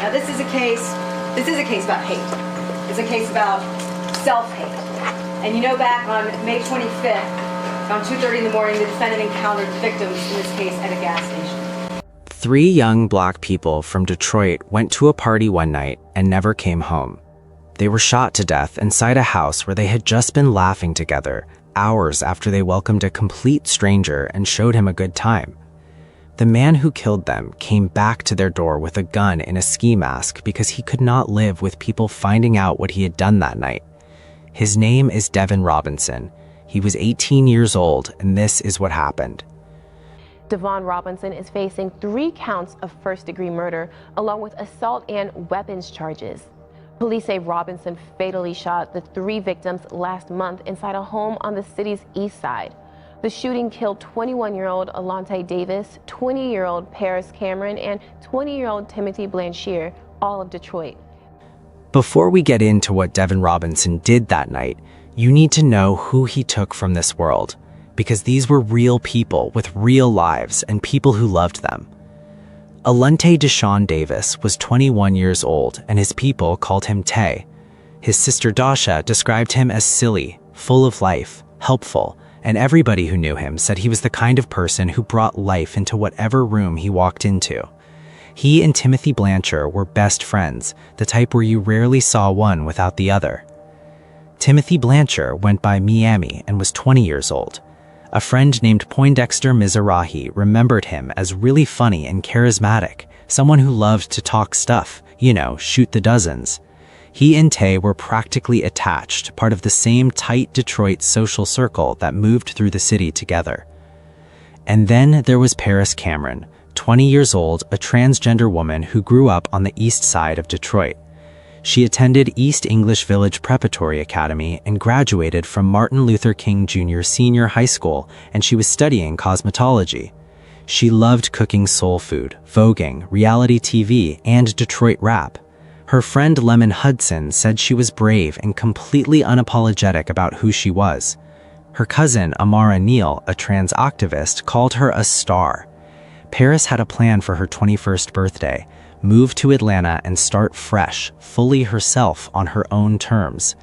Now this is a case about hate. It's a case about self-hate. And you know, back on May 25th, around 2:30 in the morning, the defendant encountered victims in this case at a gas station. 3 young black people from Detroit went to a party one night and never came home. They were shot to death inside a house where they had just been laughing together hours after they welcomed a complete stranger and showed him a good time. The man who killed them came back to their door with a gun in a ski mask because he could not live with people finding out what he had done that night. His name is Devin Robinson. He was 18 years old, and this is what happened. Devon Robinson is facing 3 counts of first-degree murder, along with assault and weapons charges. Police say Robinson fatally shot the 3 victims last month inside a home on the city's east side. The shooting killed 21-year-old Alante Davis, 20-year-old Paris Cameron, and 20-year-old Timothy Blanchard, all of Detroit. Before we get into what Devin Robinson did that night, you need to know who he took from this world, because these were real people with real lives and people who loved them. Alante Deshaun Davis was 21 years old, and his people called him Tay. His sister Dasha described him as silly, full of life, helpful, and everybody who knew him said he was the kind of person who brought life into whatever room he walked into. He and Timothy Blanchard were best friends, the type where you rarely saw one without the other. Timothy Blanchard went by Miami and was 20 years old. A friend named Poindexter Mizrahi remembered him as really funny and charismatic, someone who loved to talk stuff, shoot the dozens. He and Tay were practically attached, part of the same tight Detroit social circle that moved through the city together. And then there was Paris Cameron, 20 years old, a transgender woman who grew up on the east side of Detroit. She attended East English Village Preparatory Academy and graduated from Martin Luther King Jr. Senior High School, and she was studying cosmetology. She loved cooking soul food, voguing, reality TV, and Detroit rap. Her friend Lemon Hudson said she was brave and completely unapologetic about who she was. Her cousin Amara Neal, a trans activist, called her a star. Paris had a plan for her 21st birthday, move to Atlanta and start fresh, fully herself on her own terms.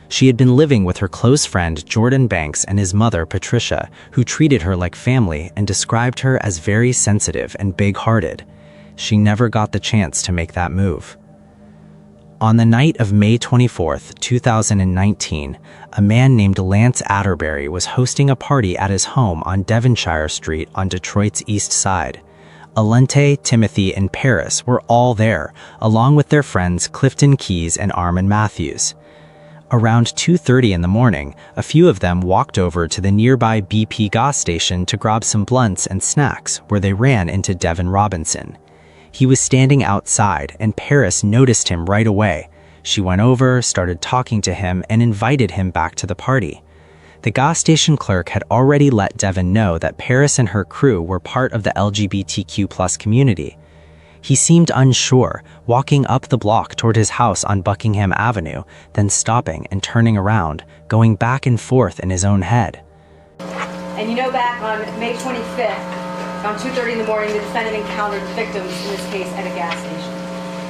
She had been living with her close friend Jordan Banks and his mother Patricia, who treated her like family and described her as very sensitive and big-hearted. She never got the chance to make that move. On the night of May 24, 2019, a man named Lance Atterbury was hosting a party at his home on Devonshire Street on Detroit's east side. Alante, Timothy, and Paris were all there, along with their friends Clifton Keys and Armin Matthews. Around 2:30 in the morning, a few of them walked over to the nearby BP gas station to grab some blunts and snacks, where they ran into Devin Robinson. He was standing outside, and Paris noticed him right away. She went over, started talking to him, and invited him back to the party. The gas station clerk had already let Devin know that Paris and her crew were part of the LGBTQ+ community. He seemed unsure, walking up the block toward his house on Buckingham Avenue, then stopping and turning around, going back and forth in his own head. And back on May 25th, around 2:30 in the morning, the defendant encountered victims in this case at a gas station.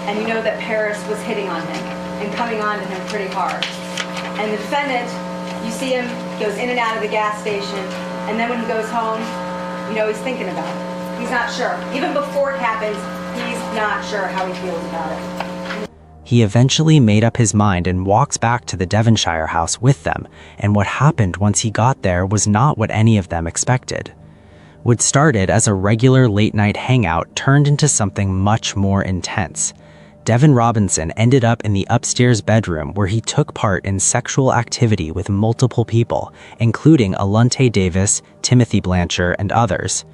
And you know that Paris was hitting on him and coming on to him pretty hard. And the defendant, you see him, goes in and out of the gas station, and then when he goes home, he's thinking about it. He's not sure. Even before it happens, he's not sure how he feels about it. He eventually made up his mind and walks back to the Devonshire house with them, and what happened once he got there was not what any of them expected. What started as a regular late-night hangout turned into something much more intense. Devin Robinson ended up in the upstairs bedroom where he took part in sexual activity with multiple people, including Alante Davis, Timothy Blanchard, and others.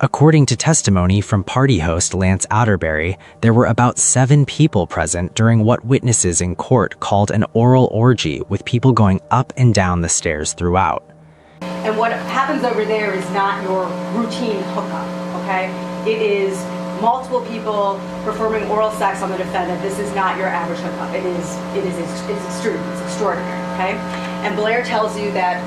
According to testimony from party host Lance Atterbury, there were about 7 people present during what witnesses in court called an oral orgy, with people going up and down the stairs throughout. And what happens over there is not your routine hookup, okay? It is multiple people performing oral sex on the defendant. This is not your average hookup. It's extreme, it's extraordinary, okay? And Blair tells you that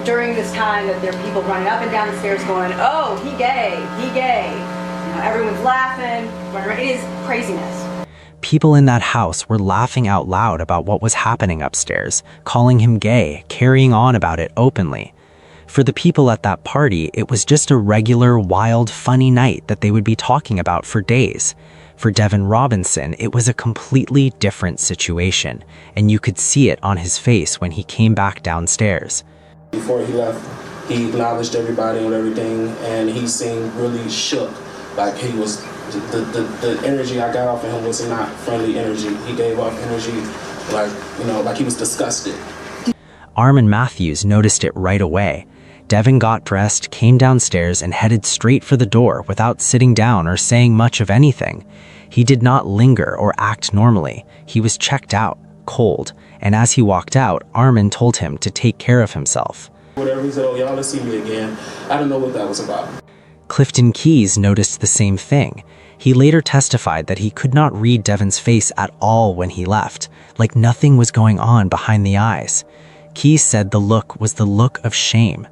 during this time that there are people running up and down the stairs going, oh, he gay, he gay. You know, everyone's laughing, running around. It is craziness. People in that house were laughing out loud about what was happening upstairs, calling him gay, carrying on about it openly. For the people at that party, it was just a regular, wild, funny night that they would be talking about for days. For Devin Robinson, it was a completely different situation, and you could see it on his face when he came back downstairs. Before he left, he acknowledged everybody and everything, and he seemed really shook. Like he was, the energy I got off of him was not friendly energy. He gave off energy like he was disgusted. Armin Matthews noticed it right away. Devin got dressed, came downstairs, and headed straight for the door without sitting down or saying much of anything. He did not linger or act normally. He was checked out, cold, and as he walked out, Armin told him to take care of himself. Whatever, he said, oh, y'all, let's see me again. I don't know what that was about. Clifton Keyes noticed the same thing. He later testified that he could not read Devin's face at all when he left, like nothing was going on behind the eyes. Keyes said the look was the look of shame.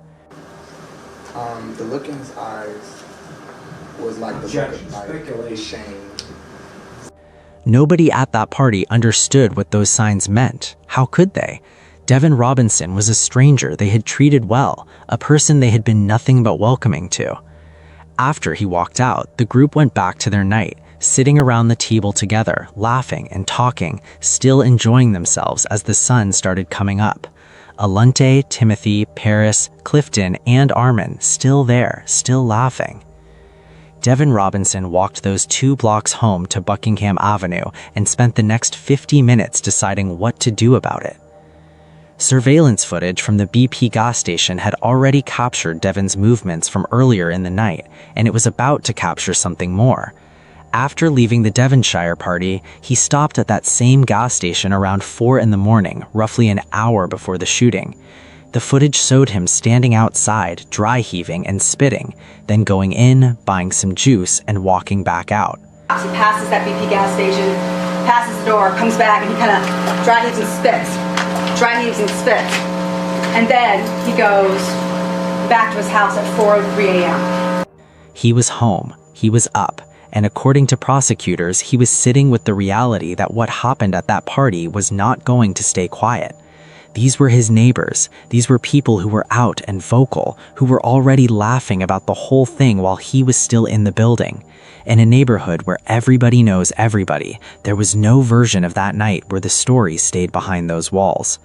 The look in his eyes was like the look of like shame. Nobody at that party understood what those signs meant. How could they? Devin Robinson was a stranger they had treated well, a person they had been nothing but welcoming to. After he walked out, the group went back to their night, sitting around the table together, laughing and talking, still enjoying themselves as the sun started coming up. Alunte, Timothy, Paris, Clifton, and Armin still there, still laughing. Devin Robinson walked those 2 blocks home to Buckingham Avenue and spent the next 50 minutes deciding what to do about it. Surveillance footage from the BP gas station had already captured Devin's movements from earlier in the night, and it was about to capture something more. After leaving the Devonshire party, he stopped at that same gas station around 4 in the morning, roughly an hour before the shooting. The footage showed him standing outside, dry heaving and spitting, then going in, buying some juice, and walking back out. He passes that BP gas station, passes the door, comes back, and he kind of dry heaves and spits. Dry heaves and spits. And then he goes back to his house at 4:03 a.m. He was home. He was up. And according to prosecutors, he was sitting with the reality that what happened at that party was not going to stay quiet. These were his neighbors. These were people who were out and vocal, who were already laughing about the whole thing while he was still in the building. In a neighborhood where everybody knows everybody, there was no version of that night where the story stayed behind those walls.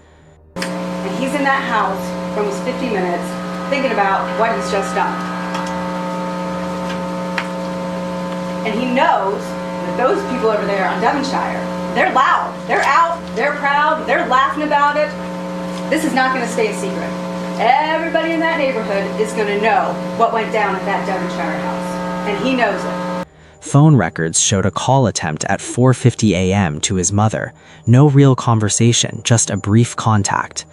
And he's in that house for almost 50 minutes thinking about what he's just done. And he knows that those people over there on Devonshire, they're loud, they're out, they're proud, they're laughing about it. This is not going to stay a secret. Everybody in that neighborhood is going to know what went down at that Devonshire house, and he knows it. Phone records showed a call attempt at 4:50 a.m. to his mother. No real conversation, just a brief contact.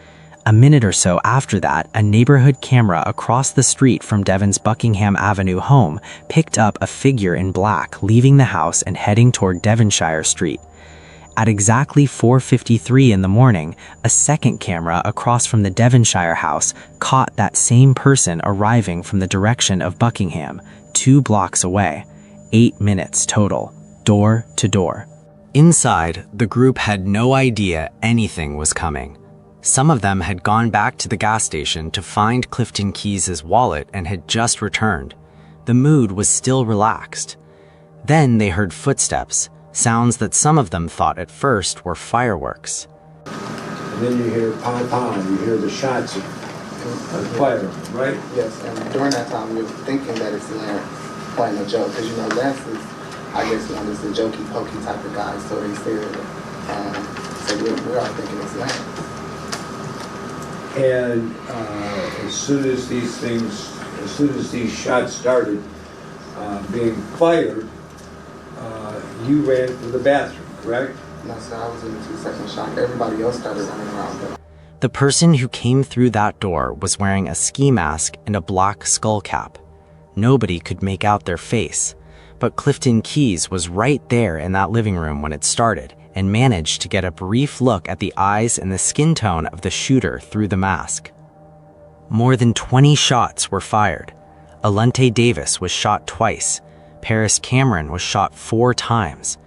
A minute or so after that, a neighborhood camera across the street from Devin's Buckingham Avenue home picked up a figure in black leaving the house and heading toward Devonshire Street. At exactly 4:53 in the morning, a second camera across from the Devonshire house caught that same person arriving from the direction of Buckingham, 2 blocks away. 8 minutes total, door to door. Inside, the group had no idea anything was coming. Some of them had gone back to the gas station to find Clifton Keyes' wallet and had just returned. The mood was still relaxed. Then they heard footsteps, sounds that some of them thought at first were fireworks. And then you hear pound pound, you hear the shots of fire, right? Yes, and during that time you're thinking that it's Lance playing a joke, because you know Lance is, I guess, known as the jokey pokey type of guy, so they said, so we're all thinking it's Lance. And as soon as these shots started being fired, you ran to the bathroom, correct? No, sir, I was in the 2-second shock. Everybody else started running around though. The person who came through that door was wearing a ski mask and a black skull cap. Nobody could make out their face, but Clifton Keyes was right there in that living room when it started and managed to get a brief look at the eyes and the skin tone of the shooter through the mask. More than 20 shots were fired. Alunte Davis was shot twice. Paris Cameron was shot 4 times.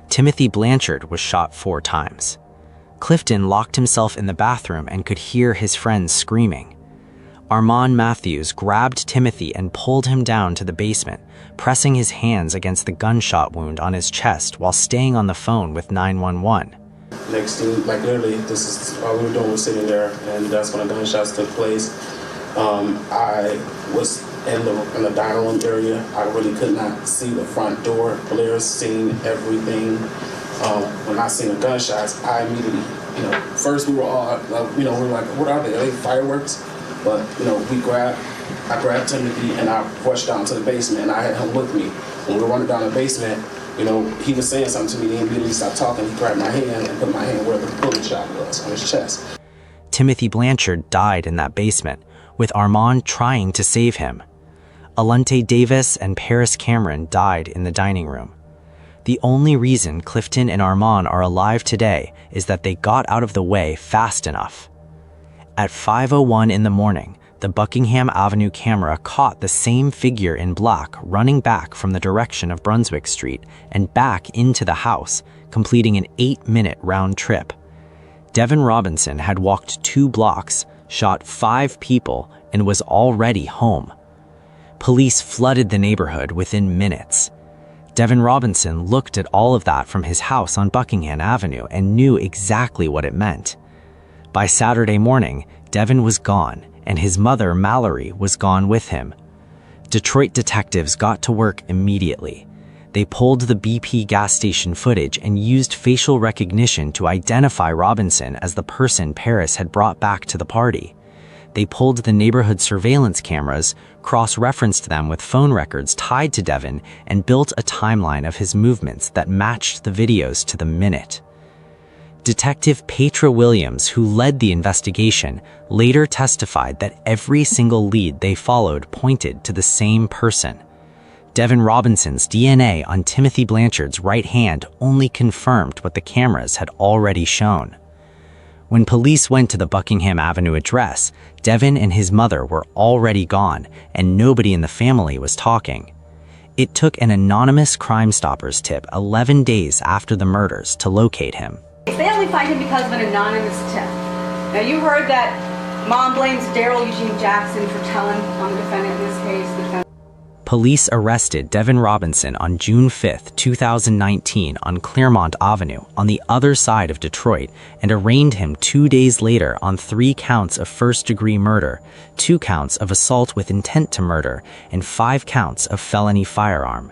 Timothy Blanchard was shot 4 times. Clifton locked himself in the bathroom and could hear his friends screaming. Armand Matthews grabbed Timothy and pulled him down to the basement, pressing his hands against the gunshot wound on his chest while staying on the phone with 911. Next thing, like literally, this is all we were doing was sitting there, and that's when the gunshots took place. I was in the dining room area. I really could not see the front door. Blair's seen everything. When I seen the gunshots, I immediately, first we were all, we were like, what are they? Are they fireworks? But, I grabbed Timothy and I rushed down to the basement, and I had him with me. When we were running down the basement, he was saying something to me, and he immediately stopped talking. He grabbed my hand and put my hand where the bullet shot was, on his chest. Timothy Blanchard died in that basement, with Armand trying to save him. Alunte Davis and Paris Cameron died in the dining room. The only reason Clifton and Armand are alive today is that they got out of the way fast enough. At 5:01 in the morning, the Buckingham Avenue camera caught the same figure in black running back from the direction of Brunswick Street and back into the house, completing an 8-minute round trip. Devin Robinson had walked 2 blocks, shot 5 people, and was already home. Police flooded the neighborhood within minutes. Devin Robinson looked at all of that from his house on Buckingham Avenue and knew exactly what it meant. By Saturday morning, Devin was gone, and his mother, Mallory, was gone with him. Detroit detectives got to work immediately. They pulled the BP gas station footage and used facial recognition to identify Robinson as the person Paris had brought back to the party. They pulled the neighborhood surveillance cameras, cross-referenced them with phone records tied to Devin, and built a timeline of his movements that matched the videos to the minute. Detective Petra Williams, who led the investigation, later testified that every single lead they followed pointed to the same person. Devin Robinson's DNA on Timothy Blanchard's right hand only confirmed what the cameras had already shown. When police went to the Buckingham Avenue address, Devin and his mother were already gone, and nobody in the family was talking. It took an anonymous Crime Stoppers tip 11 days after the murders to locate him. They only find him because of an anonymous tip. Now, you heard that Mom blames Daryl Eugene Jackson for telling on the defendant in this case. Police arrested Devin Robinson on June 5, 2019 on Claremont Avenue on the other side of Detroit and arraigned him 2 days later on 3 counts of first-degree murder, 2 counts of assault with intent to murder, and 5 counts of felony firearm.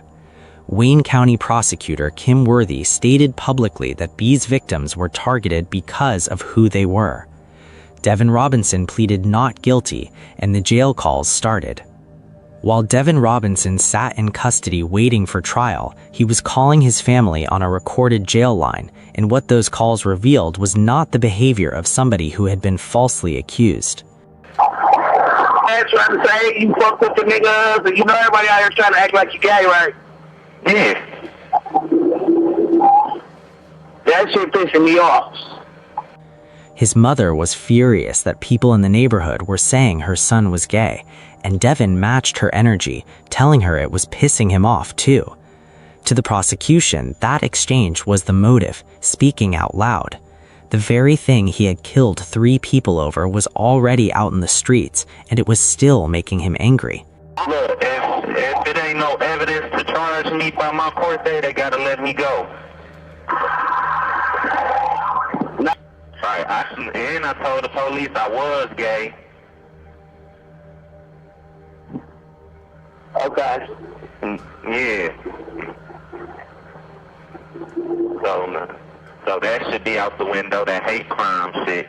Wayne County prosecutor Kim Worthy stated publicly that B's victims were targeted because of who they were. Devin Robinson pleaded not guilty, and the jail calls started. While Devin Robinson sat in custody waiting for trial, he was calling his family on a recorded jail line, and what those calls revealed was not the behavior of somebody who had been falsely accused. Trying to say you fuck with the niggas, and everybody out here trying to act like you gay, right? Yeah. That shit pissing me off. His mother was furious that people in the neighborhood were saying her son was gay, and Devin matched her energy, telling her it was pissing him off too. To the prosecution, that exchange was the motive, speaking out loud. The very thing he had killed 3 people over was already out in the streets, and it was still making him angry. Look, if it ain't no evidence to charge me by my court date, they gotta let me go. And I told the police I was gay. Okay. Yeah. So that should be out the window, that hate crime shit.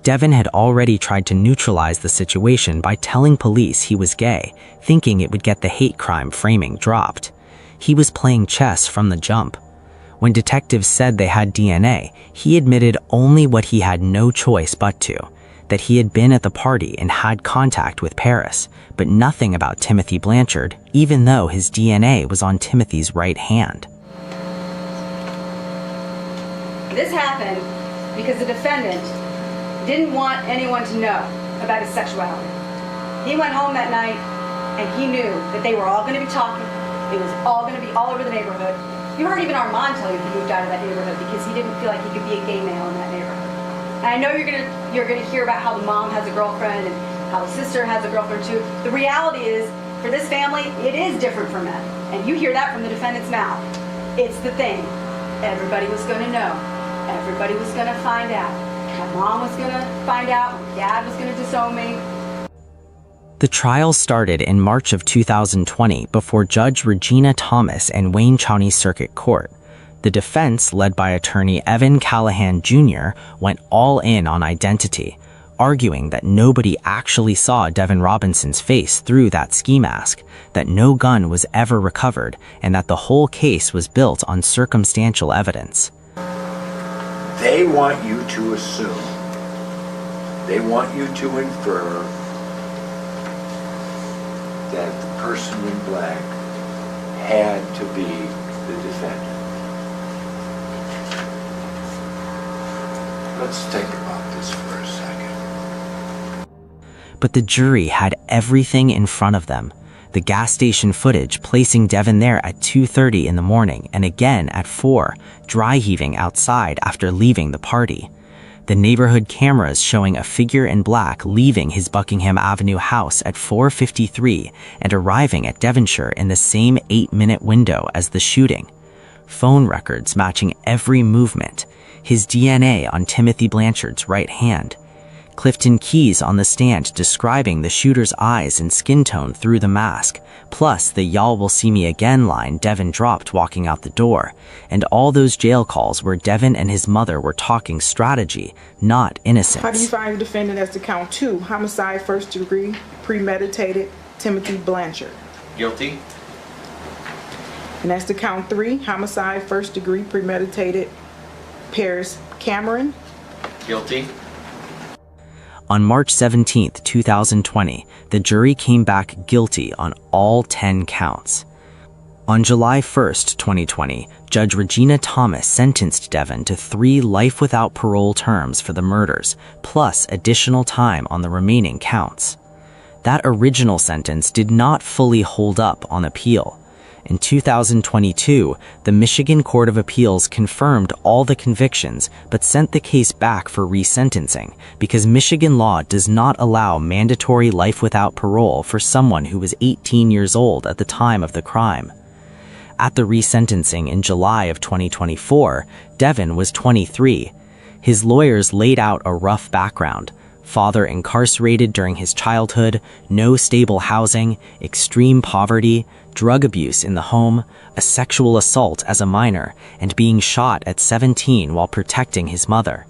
Devin had already tried to neutralize the situation by telling police he was gay, thinking it would get the hate crime framing dropped. He was playing chess from the jump. When detectives said they had DNA, he admitted only what he had no choice but to, that he had been at the party and had contact with Paris, but nothing about Timothy Blanchard, even though his DNA was on Timothy's right hand. This happened because the defendant didn't want anyone to know about his sexuality. He went home that night and he knew that they were all going to be talking. It was all going to be all over the neighborhood. You heard even Armand tell you he moved out of that neighborhood because he didn't feel like he could be a gay male in that neighborhood. And I know you're gonna hear about how the mom has a girlfriend and how the sister has a girlfriend too. The reality is, for this family, it is different for men. And you hear that from the defendant's mouth. It's the thing. Everybody was gonna know. Everybody was gonna find out. My mom was gonna find out. My dad was gonna disown me. The trial started in March of 2020 before Judge Regina Thomas and Wayne County Circuit Court. The defense, led by attorney Evan Callahan Jr., went all in on identity, arguing that nobody actually saw Devin Robinson's face through that ski mask, that no gun was ever recovered, and that the whole case was built on circumstantial evidence. They want you to assume, they want you to infer that the person in black had to be the defendant. Let's think about this for a second. But the jury had everything in front of them. The gas station footage placing Devin there at 2:30 in the morning and again at 4, dry heaving outside after leaving the party. The neighborhood cameras showing a figure in black leaving his Buckingham Avenue house at 4:53 and arriving at Devonshire in the same 8-minute window as the shooting. Phone records matching every movement. His DNA on Timothy Blanchard's right hand. Clifton Keys on the stand describing the shooter's eyes and skin tone through the mask, plus the "y'all will see me again" line Devin dropped walking out the door, and all those jail calls where Devin and his mother were talking strategy, not innocence. How do you find the defendant as to count 2, homicide, first degree, premeditated, Timothy Blanchard? Guilty. And as to count 3, homicide, first degree, premeditated, Paris Cameron? Guilty. On March 17, 2020, the jury came back guilty on all 10 counts. On July 1, 2020, Judge Regina Thomas sentenced Devin to 3 life without parole terms for the murders, plus additional time on the remaining counts. That original sentence did not fully hold up on appeal. In 2022, the Michigan Court of Appeals confirmed all the convictions but sent the case back for resentencing because Michigan law does not allow mandatory life without parole for someone who was 18 years old at the time of the crime. At the resentencing in July of 2024, Devin was 23. His lawyers laid out a rough background. Father incarcerated during his childhood, no stable housing, extreme poverty, drug abuse in the home, a sexual assault as a minor, and being shot at 17 while protecting his mother.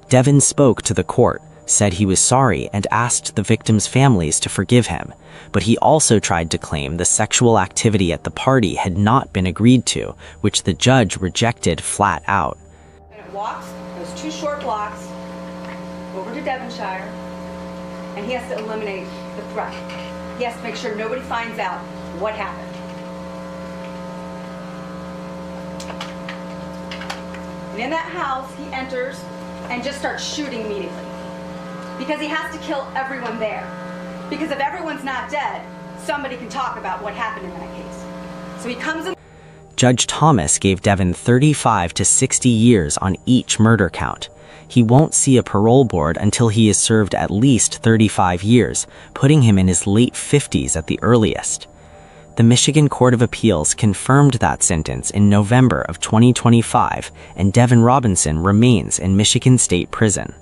Devin spoke to the court, said he was sorry, and asked the victims' families to forgive him, but he also tried to claim the sexual activity at the party had not been agreed to, which the judge rejected flat out. And it walks those 2 short blocks over to Devonshire, and he has to eliminate the threat. He has to make sure nobody finds out what happened. And in that house, he enters and just starts shooting immediately. Because he has to kill everyone there. Because if everyone's not dead, somebody can talk about what happened in that case. So he comes in. Judge Thomas gave Devin 35 to 60 years on each murder count. He won't see a parole board until he has served at least 35 years, putting him in his late 50s at the earliest. The Michigan Court of Appeals confirmed that sentence in November of 2025, and Devin Robinson remains in Michigan State Prison.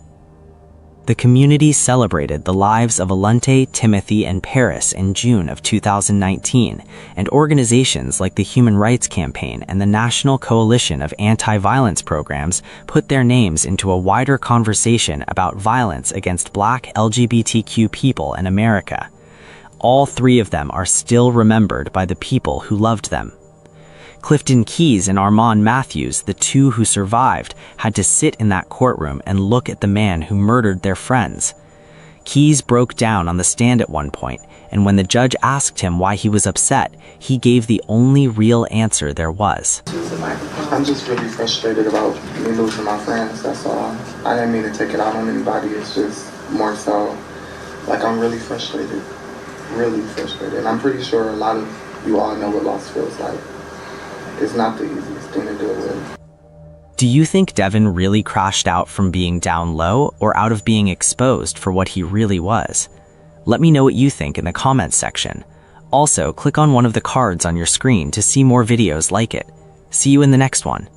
The community celebrated the lives of Alunte, Timothy, and Paris in June of 2019, and organizations like the Human Rights Campaign and the National Coalition of Anti-Violence Programs put their names into a wider conversation about violence against Black LGBTQ people in America. All 3 of them are still remembered by the people who loved them. Clifton Keys and Armand Matthews, the two who survived, had to sit in that courtroom and look at the man who murdered their friends. Keys broke down on the stand at one point, and when the judge asked him why he was upset, he gave the only real answer there was. I'm just really frustrated about me losing my friends, that's all. I didn't mean to take it out on anybody, it's just more so, like, I'm really frustrated. Really frustrated. And I'm pretty sure a lot of you all know what loss feels like. It's not the easiest thing to deal with. Do you think Devin really crashed out from being down low or out of being exposed for what he really was? Let me know what you think in the comments section. Also, click on one of the cards on your screen to see more videos like it. See you in the next one.